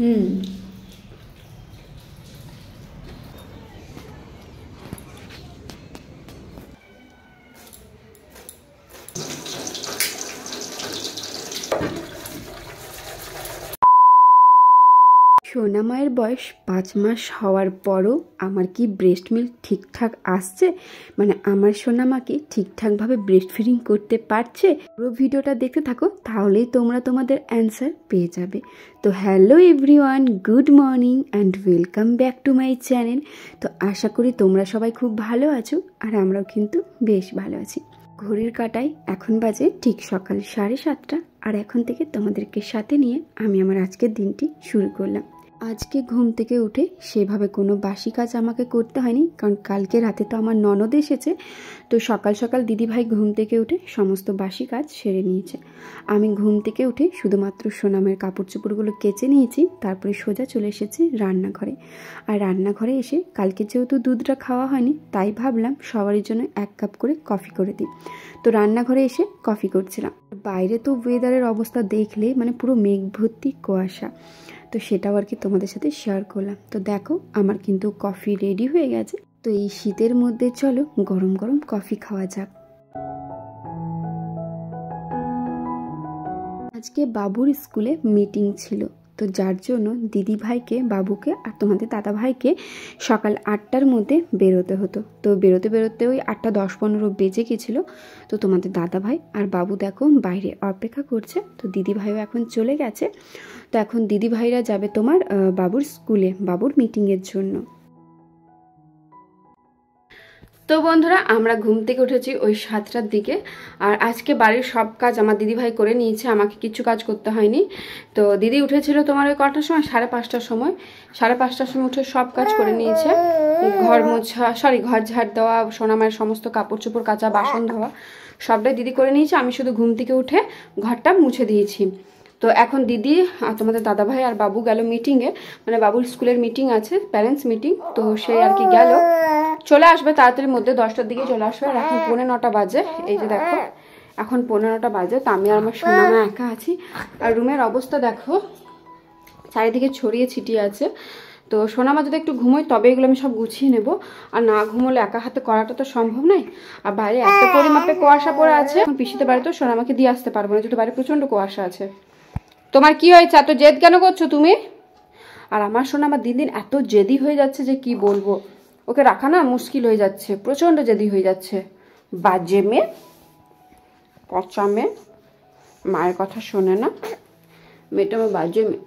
হুম। সোনা মায়ের বয়স 5 মাস হওয়ার পরও আমার কি ব্রেস্ট মিল্ক ঠিকঠাক আসছে, মানে আমার সোনা মা কি ঠিকঠাকভাবে ব্রেস্ট ফিডিং করতে পারছে? পুরো ভিডিওটা দেখতে থাকো, তাহলেই তোমরা তোমাদের অ্যান্সার পেয়ে যাবে। তো hello everyone, good morning and welcome back to my channel. তো আশা করি তোমরা সবাই খুব ভালো আছো, আর আমরাও কিন্তু বেশ ভালো আছি। ঘড়ির কাঁটায় এখন বাজে ঠিক সকাল 7:30, আর এখন থেকে তোমাদেরকে সাথে নিয়ে আমি আমার আজকের দিনটি শুরু করলাম। আজকে ঘুম থেকে উঠে সেভাবে কোনো বাসি কাজ আমাকে করতে হয়নি, কারণ কালকে রাতে তো আমার ননদ এসেছে। তো সকাল সকাল দিদিভাই ঘুম থেকে উঠে সমস্ত বাসি কাজ সেরে নিয়েছে। আমি ঘুম থেকে উঠে শুধুমাত্র সোনামের কাপড় চোপড়গুলো কেচে নিয়েছি, তারপরে সোজা চলে এসেছি রান্নাঘরে। আর রান্নাঘরে এসে কালকে যেহেতু দুধটা খাওয়া হয়নি, তাই ভাবলাম সবারই জন্য 1 কাপ করে কফি করে দিই। তো রান্নাঘরে এসে কফি করছিলাম। বাইরে তো ওয়েদারের অবস্থা দেখলে মানে পুরো মেঘ ভর্তি কুয়াশা, তো সেটাও আর কি তোমাদের সাথে শেয়ার করলাম। তো দেখো আমার কিন্তু কফি রেডি হয়ে গেছে। তো এই শীতের মধ্যে চলো গরম গরম কফি খাওয়া যাক। আজকে বাবুর স্কুলে মিটিং ছিল, তো যার জন্য দিদি ভাইকে, বাবুকে আর তোমাদের দাদা ভাইকে সকাল 8টার মধ্যে বেরোতে হতো। তো বেরোতে বেরোতে ওই 8:10-15 বেজে গেছিলো। তো তোমাদের দাদা ভাই আর বাবু দেখো বাইরে অপেক্ষা করছে। তো দিদি ভাইও এখন চলে গেছে। তো এখন দিদি ভাইরা যাবে তোমার বাবুর স্কুলে, বাবুর মিটিংয়ের জন্য। তো বন্ধুরা, আমরা ঘুম থেকে উঠেছি ওই 7টার দিকে, আর আজকে বাড়ির সব কাজ আমার দিদিভাই করে নিয়েছে, আমাকে কিছু কাজ করতে হয়নি। তো দিদি উঠেছিল তোমার ওই কটার সময়, 5:30টার সময়। 5:30টার সময় উঠে সব কাজ করে নিয়েছে। ঘর মোছা, ঘর ঝাড় দেওয়া, সোনামায়ের সমস্ত কাপড় চোপড় কাচা, বাসন ধোয়া সবটাই দিদি করে নিয়েছে। আমি শুধু ঘুম থেকে উঠে ঘরটা মুছে দিয়েছি। তো এখন দিদি আর তোমাদের দাদাভাই আর বাবু গেল মিটিংয়ে, মানে বাবুর স্কুলের মিটিং আছে, প্যারেন্টস মিটিং। তো সে আর কি গেল, চলে আসবে তাড়াতাড়ির মধ্যে, 10টার দিকে চলে আসবে। আর এখন 9:45 বাজে, এই যে দেখো এখন 9:45 বাজে। তো আমি আর আমার সোনামা একা আছি। আর রুমের অবস্থা দেখো, চারিদিকে ছড়িয়ে ছিটিয়ে আছে। তো সোনামা যদি একটু ঘুমোয় তবে এগুলো আমি সব গুছিয়ে নেব, আর না ঘুমোলে একা হাতে করাটা তো সম্ভব নয়। আর বাইরে এত পরিমাপে কুয়াশা পড়ে আছে, এখন পিসিতে বাড়ি তো সোনামাকে দিয়ে আসতে পারবো না, যেহেতু বাইরে প্রচণ্ড কুয়াশা আছে। তোমার কি হয়েছে, এত জেদ কেন করছো তুমি? আর আমার সোনামা দিন দিন এত জেদি হয়ে যাচ্ছে যে কি বলবো, ওকে রাখা না মুশকিল হয়ে যাচ্ছে, প্রচণ্ড জেদি হয়ে যাচ্ছে। বাজে মেয়ে, পচা মেয়ে, মায়ের কথা শোনে না, মেয়েটা আমার বাজে মেয়ে।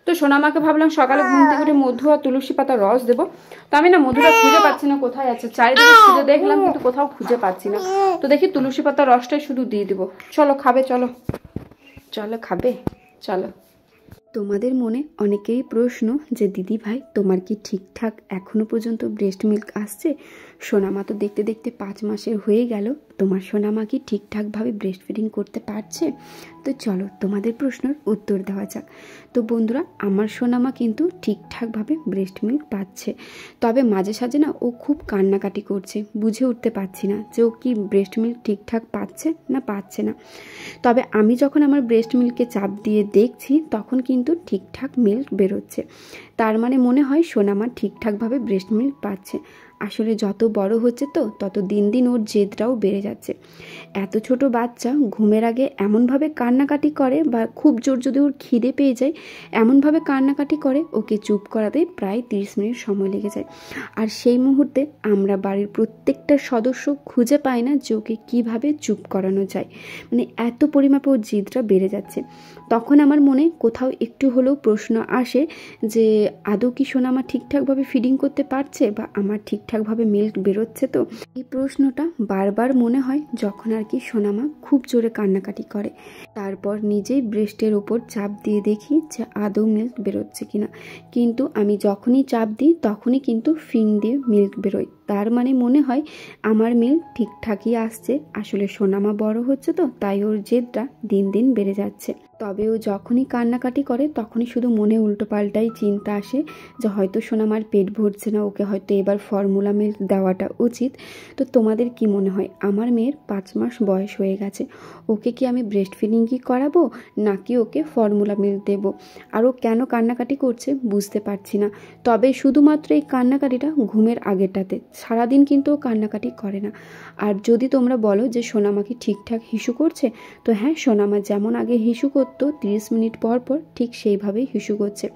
তো সোনামাকে ভাবলাম সকালে ঘুম থেকে উঠে মধু আর তুলসী পাতা রস দেবো। তো আমি না মধুটা খুঁজে পাচ্ছি না কোথায় আছে, চারিদিকে খুঁজে দেখলাম কিন্তু কোথাও খুঁজে পাচ্ছি না। তো দেখি তুলসী পাতা রসটাই শুধু দিয়ে দেবো। চলো খাবে, চলো চলো খাবে, চলো। তোমাদের মনে অনেকেই প্রশ্ন যে দিদি ভাই তোমার কি ঠিকঠাক এখনো পর্যন্ত ব্রেস্ট মিল্ক আসছে? সোনামা তো দেখতে দেখতে 5 মাসের হয়ে গেল, তোমার সোনামা কি ঠিকঠাকভাবে ব্রেস্ট ফিডিং করতে পারছে? তো চলো তোমাদের প্রশ্নের উত্তর দেওয়া যাক। তো বন্ধুরা, আমার সোনামা কিন্তু ঠিকঠাকভাবে ব্রেস্ট মিল্ক পাচ্ছে, তবে মাঝে সাঝে না ও খুব কান্নাকাটি করছে, বুঝে উঠতে পারছি না যে ও কি ব্রেস্ট মিল্ক ঠিকঠাক পাচ্ছে না পাচ্ছে না। তবে আমি যখন আমার ব্রেস্ট মিল্কে চাপ দিয়ে দেখছি তখন কিন্তু ঠিকঠাক মিল্ক বেরোচ্ছে, তার মানে মনে হয় সোনামা ঠিকঠাকভাবে ব্রেস্ট মিল্ক পাচ্ছে। আসলে যত বড় হচ্ছে তো তত দিন দিন ওর জেদটাও বেড়ে যাচ্ছে। এত ছোট বাচ্চা ঘুমের আগে এমনভাবে কান্নাকাটি করে, বা খুব জোর যদি ওর খিদে পেয়ে যায় এমনভাবে কান্নাকাটি করে, ওকে চুপ করাতে প্রায় 30 মিনিট সময় লেগে যায়। আর সেই মুহূর্তে আমরা বাড়ির প্রত্যেকটা সদস্য খুঁজে পাই না যে ওকে কীভাবে চুপ করানো যায়, মানে এত পরিমাপে ওর জেদটা বেড়ে যাচ্ছে। তখন আমার মনে কোথাও একটু হলেও প্রশ্ন আসে যে আদৌ কি সোনামা ঠিকঠাকভাবে ফিডিং করতে পারছে, বা আমার ঠিকঠাকভাবে মিল্ক বেরোচ্ছে? তো এই প্রশ্নটা বারবার মনে হয় যখন আর কি সোনামা খুব জোরে কান্নাকাটি করে। তারপর নিজেই ব্রেস্টের ওপর চাপ দিয়ে দেখি যে আদৌ মিল্ক বেরোচ্ছে কিনা। কিন্তু আমি যখনই চাপ দিই তখনই কিন্তু ফিং দিয়ে মিল্ক বেরোয়। তার মানে মনে হয় আমার মিল ঠিকঠাকই আসছে। আসলে সোনামা বড় হচ্ছে তো, তাই ওর জেদটা দিন দিন বেড়ে যাচ্ছে। তবে ও যখনই কান্নাকাটি করে তখনই শুধু মনে উল্টোপাল্টাই চিন্তা আসে যে হয়তো সোনামার পেট ভরছে না, ওকে হয়তো এবার ফর্মুলা মিল্ক দেওয়াটা উচিত। তো তোমাদের কি মনে হয়? আমার মেয়ের 5 মাস বয়স হয়ে গেছে, ওকে কি আমি ব্রেস্ট ফিডিং কি করাবো নাকি ওকে ফর্মুলা মিল্ক দেবো? আর ও কেন কান্নাকাটি করছে বুঝতে পারছি না। তবে শুধুমাত্র এই কান্নাকাটিটা ঘুমের আগেটাতে, সারাদিন কিন্তু ও কান্নাকাটি করে না। আর যদি তোমরা বলো যে সোনামা কি ঠিকঠাক হিসু করছে, তো হ্যাঁ, সোনামা যেমন আগে হিসু করতো 30 মিনিট পর পর, ঠিক সেইভাবেই হিসু করছে।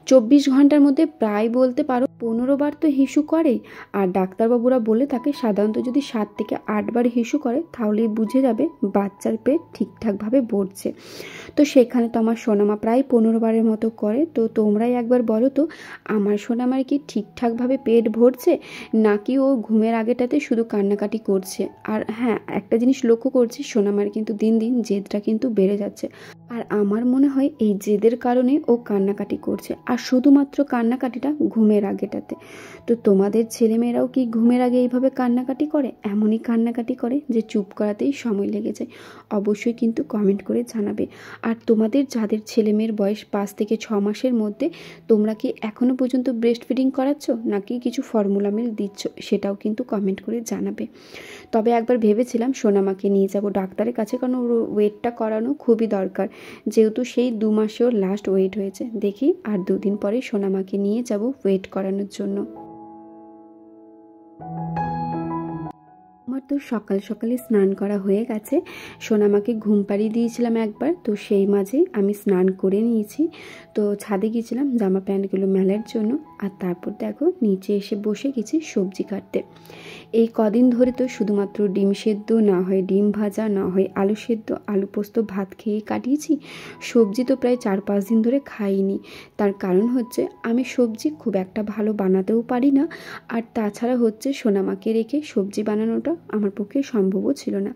24 ঘন্টার মধ্যে প্রায় বলতে পারো 15 বার তো হিসু করে। আর ডাক্তারবাবুরা বলে থাকে সাধারণত যদি 7 থেকে 8 বার হিসু করে তাহলেই বুঝে যাবে বাচ্চার পেট ঠিকঠাকভাবে ভরছে। তো সেখানে তো আমার সোনামা প্রায় 15 বারের মতো করে। তো তোমরাই একবার বলো তো, আমার সোনামার কি ঠিকঠাকভাবে পেট ভরছে নাকি ও ঘুমের আগেটাতে শুধু কান্নাকাটি করছে? আর হ্যাঁ, একটা জিনিস লক্ষ্য করছি, সোনামার কিন্তু দিন দিন জেদটা কিন্তু বেড়ে যাচ্ছে। আর আমার মনে হয় এই জেদের কারণে ও কান্নাকাটি করছে, আর শুধুমাত্র কান্নাকাটিটা ঘুমের আগেটাতে। তো তোমাদের ছেলেমেয়েরাও কি ঘুমের আগে এইভাবে কান্নাকাটি করে? এমনই কান্নাকাটি করে যে চুপ করাতেই সময় লেগে যায়? অবশ্যই কিন্তু কমেন্ট করে জানাবে। আর তোমাদের যাদের ছেলেমেয়ের বয়স 5 থেকে 6 মাসের মধ্যে, তোমরা কি এখনও পর্যন্ত ব্রেস্ট ফিডিং করাচ্ছ নাকি কিছু ফর্মুলা মিল্ক দিচ্ছ, সেটাও কিন্তু কমেন্ট করে জানাবে। তবে একবার ভেবেছিলাম সোনামাকে নিয়ে যাব ডাক্তারের কাছে, কারণ ওর ওয়েটটা করানো খুবই দরকার, যেহেতু সেই 2 মাসে ওর লাস্ট ওয়েট হয়েছে। দেখি আর 2 দিন পরে সোনামাকে নিয়ে যাব ওয়েট করানোর জন্য। আমার তো সকাল সকালে স্নান করা হয়ে গেছে। সোনামাকে ঘুম পাড়িয়ে দিয়েছিলাম একবার, তো সেই মাঝে আমি স্নান করে নিয়েছি। তো ছাদে গিয়েছিলাম জামা প্যান্টগুলো মেলার জন্য, আর তারপর দেখো নিচে এসে বসে গেছি সবজি কাটতে। এই কদিন ধরে তো শুধুমাত্র ডিম সেদ্ধ, না হয় ডিম ভাজা, না হয় আলু সেদ্ধ, আলু পোস্ত ভাত খেয়ে কাটিয়েছি। সবজি তো প্রায় 4-5 দিন ধরে খাইনি। তার কারণ হচ্ছে আমি সবজি খুব একটা ভালো বানাতেও পারি না, আর তাছাড়া হচ্ছে সোনামাকে রেখে সবজি বানানোটা আমার পক্ষে সম্ভবও ছিল না।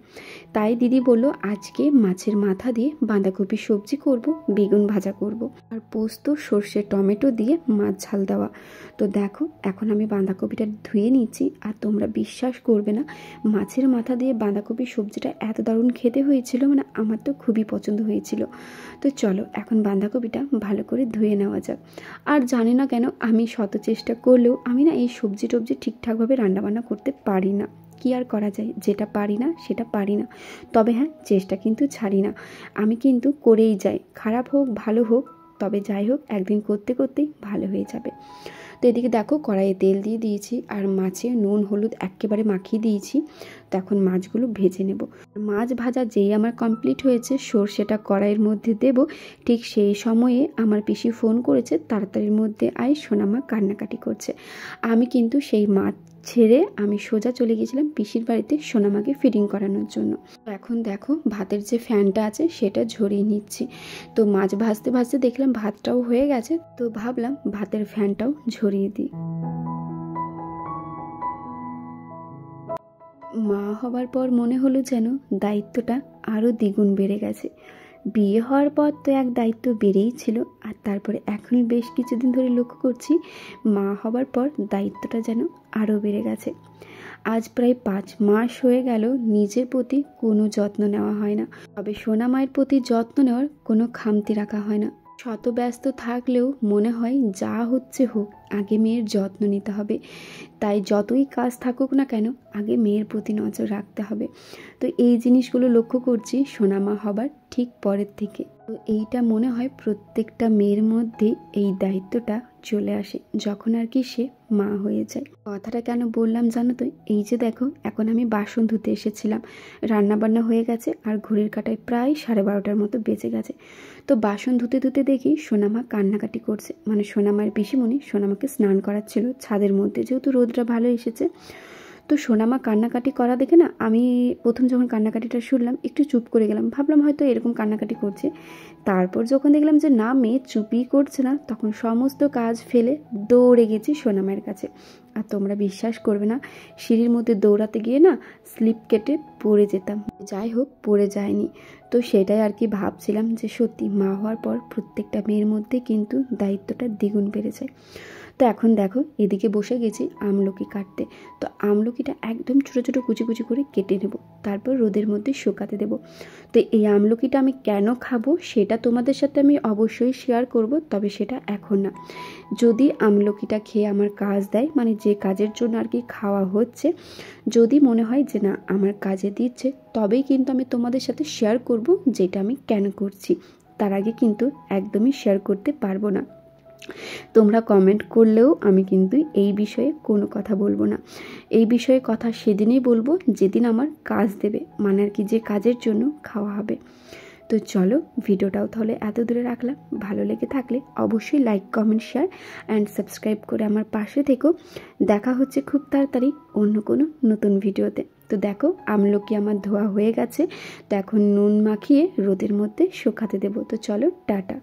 তাই দিদি বলল আজকে মাছের মাথা দিয়ে বাঁধাকপি সবজি করব, বেগুন ভাজা করব, আর পোস্ত, সর্ষে, টমেটো দিয়ে মাছ ঝাল দেওয়া। তো দেখো এখন আমি বাঁধাকপিটা ধুয়ে নিচ্ছি, আর তোমরা বিশ্বাস করবে না, মাছের মাথা দিয়ে বাঁধাকপি সবজিটা এত দারুণ খেতে হয়েছিল, মানে আমার তো খুবই পছন্দ হয়েছিল। তো চলো এখন বাঁধাকপিটা ভালো করে ধুয়ে নেওয়া যাক। আর জানি না কেন আমি শত চেষ্টা করলেও আমি না এই সবজি টবজি ঠিকঠাকভাবে রান্নাবান্না করতে পারি না। কি আর করা যায়, যেটা পারি না সেটা পারি না। তবে হ্যাঁ, চেষ্টা কিন্তু ছাড়ি না, আমি কিন্তু করেই যাই, খারাপ হোক ভালো হোক, তবে যাই হোক একদিন করতে করতেই ভালো হয়ে যাবে। তো এদিকে দেখো কড়াইয়ে তেল দিয়ে দিয়েছি, আর মাছে নুন হলুদ একেবারে মাখিয়ে দিয়েছি। তো এখন মাছগুলো ভেজে নেব। মাছ ভাজা যেই আমার কমপ্লিট হয়েছে, সর্ষেটা কড়াইয়ের মধ্যে দেব, ঠিক সেই সময়ে আমার পিসি ফোন করেছে, তাড়াতাড়ির মধ্যে আয়, সোনামা কান্নাকাটি করছে। আমি কিন্তু সেই মাছ ছেড়ে আমি সোজা চলে গিয়েছিলাম পিসির বাড়িতে সোনামাকে ফিডিং করানোর জন্য। এখন দেখো ভাতের যে ফ্যানটা আছে সেটা ঝরিয়ে নিচ্ছি। তো মাছ ভাজতে ভাজতে দেখলাম ভাতটাও হয়ে গেছে, তো ভাবলাম ভাতের ফ্যানটাও ঝরিয়ে দিই। মা হবার পর মনে হলো যেন দায়িত্বটা আরও দ্বিগুণ বেড়ে গেছে। বিয়ে হওয়ার পর তো এক দায়িত্ব বেড়েই ছিল, আর তারপরে এখন বেশ কিছুদিন ধরে লক্ষ্য করছি মা হবার পর দায়িত্বটা যেন আরও বেড়ে গেছে। আজ প্রায় 5 মাস হয়ে গেল নিজের প্রতি কোনো যত্ন নেওয়া হয় না। তবে সোনা মায়ের প্রতি যত্ন নেওয়ার কোনো খামতি রাখা হয় না। শত ব্যস্ত থাকলেও মনে হয় যা হচ্ছে হোক, আগে মেয়ের যত্ন নিতে হবে। তাই যতই কাজ থাকুক না কেন, আগে মেয়ের প্রতি নজর রাখতে হবে। তো এই জিনিসগুলো লক্ষ্য করছি সোনামা হবার ঠিক পরের থেকে। তো এইটা মনে হয় প্রত্যেকটা মেয়ের মধ্যে এই দায়িত্বটা চলে আসে যখন আর কি সে মা হয়ে যায়। কথাটা কেন বললাম জানো তো? এই যে দেখো এখন আমি বাসন ধুতে এসেছিলাম, রান্নাবান্না হয়ে গেছে, আর ঘড়ির কাঁটায় প্রায় 12:30 মতো বেজে গেছে। তো বাসন ধুতে ধুতে দেখি সোনামা কান্নাকাটি করছে, মানে সোনামার পিসিমণি সোনামাকে স্নান করাচ্ছিল ছাদের মধ্যে, যেহেতু রোদটা ভালো এসেছে। তো সোনামা কান্নাকাটি করা দেখে না, আমি প্রথম যখন কান্নাকাটিটা শুনলাম একটু চুপ করে গেলাম, ভাবলাম হয়তো এরকম কান্নাকাটি করছে। তারপর যখন দেখলাম যে না, মেয়ে চুপই করছে না, তখন সমস্ত কাজ ফেলে দৌড়ে গেছি সোনামায়ের কাছে। আর তোমরা বিশ্বাস করবে না, সিঁড়ির মধ্যে দৌড়াতে গিয়ে না স্লিপ কেটে পড়ে যেতাম। যাই হোক, পড়ে যায়নি। তো সেটাই আর কি ভাবছিলাম যে সত্যি মা হওয়ার পর প্রত্যেকটা মেয়ের মধ্যে কিন্তু দায়িত্বটা দ্বিগুণ বেড়ে যায়। তো এখন দেখো এদিকে বসে গেছি আমলকি কাটতে। তো আমলকিটা একদম ছোটো ছোটো কুচি কুচি করে কেটে নেব, তারপর রোদের মধ্যে শুকাতে দেব। তো এই আমলকিটা আমি কেন খাবো সেটা তোমাদের সাথে আমি অবশ্যই শেয়ার করব, তবে সেটা এখন না। যদি আমলকিটা খেয়ে আমার কাজ দেয়, মানে যে কাজের জন্য আর কি খাওয়া হচ্ছে, যদি মনে হয় যে না আমার কাজে দিচ্ছে, তবেই কিন্তু আমি তোমাদের সাথে শেয়ার করব যেটা আমি কেন করছি। তার আগে কিন্তু একদমই শেয়ার করতে পারবো না। তোমরা কমেন্ট করলেও আমি কিন্তু এই বিষয়ে কোনো কথা বলবো না। এই বিষয়ে কথা সেদিনই বলবো যেদিন আমার কাজ দেবে, মানে আর কি যে কাজের জন্য খাওয়া হবে। তো চলো ভিডিওটাও তাহলে এত দূরে রাখলাম। ভালো লেগে থাকলে অবশ্যই like, comment, share and subscribe করে আমার পাশে থেকো। দেখা হচ্ছে খুব তাড়াতাড়ি অন্য কোনো নতুন ভিডিওতে। তো দেখো আমলকি আমার ধোয়া হয়ে গেছে, তো এখন নুন মাখিয়ে রোদের মধ্যে শুকাতে দেবো। তো চলো টাটা।